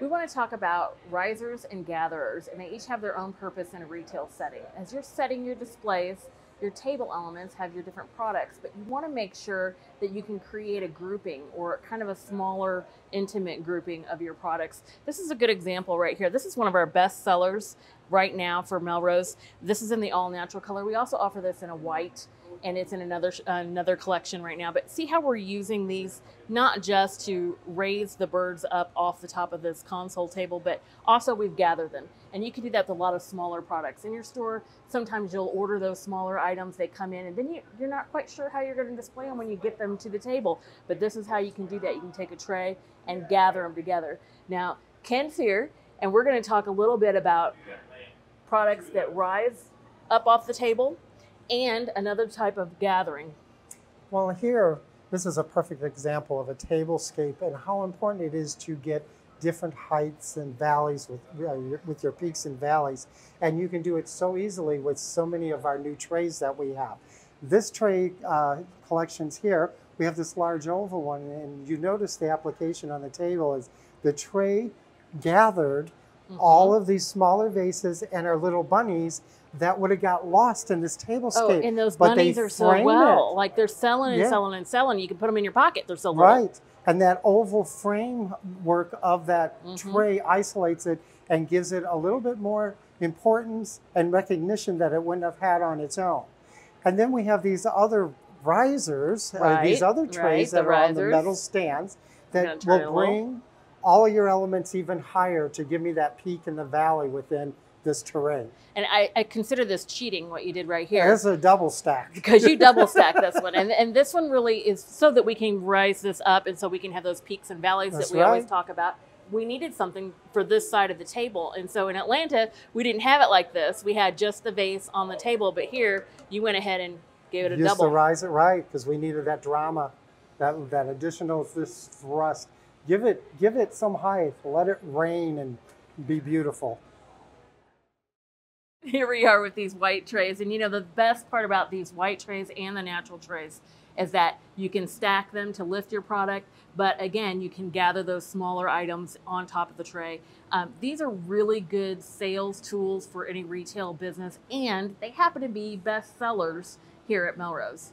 We want to talk about risers and gatherers, and they each have their own purpose in a retail setting. As you're setting your displays, your table elements have your different products, but you want to make sure that you can create a grouping or kind of a smaller, intimate grouping of your products. This is a good example right here. This is one of our best sellers right now for Melrose. This is in the all natural color. We also offer this in a white, and it's in another collection right now. But see how we're using these not just to raise the birds up off the top of this console table, but also we've gathered them. And you can do that with a lot of smaller products in your store. Sometimes you'll order those smaller items, they come in, and then you're not quite sure how you're going to display them when you get them to the table. But this is how you can do that. You can take a tray and gather them together. Now, Ken's here, and we're going to talk a little bit about products that rise up off the table and another type of gathering. Well, here, this is a perfect example of a tablescape and how important it is to get different heights and valleys with your peaks and valleys. And you can do it so easily with so many of our new trays that we have. This tray collections here, we have this large oval one, and you notice the application on the table is the tray gathered all of these smaller vases and our little bunnies that would have got lost in this tablescape. Oh, and those bunnies are so well. Like they're selling and selling and selling. You can put them in your pocket. They're so little. Right. And that oval framework of that tray isolates it and gives it a little bit more importance and recognition that it wouldn't have had on its own. And then we have these other risers, these other trays that are on the metal stands that will bring all of your elements even higher to give me that peak in the valley within this terrain. And I consider this cheating, what you did right here. It's a double stack. Because you double stack this one. And this one really is so that we can rise this up and so we can have those peaks and valleys that we always talk about. We needed something for this side of the table. And so in Atlanta, we didn't have it like this. We had just the vase on the table. But here, you went ahead and gave it a double. Just to rise it right, because we needed that drama, that additional thrust. Give it some height. Let it rain and be beautiful. Here we are with these white trays. And you know, the best part about these white trays and the natural trays is that you can stack them to lift your product. But again, you can gather those smaller items on top of the tray. These are really good sales tools for any retail business, and they happen to be best sellers here at Melrose.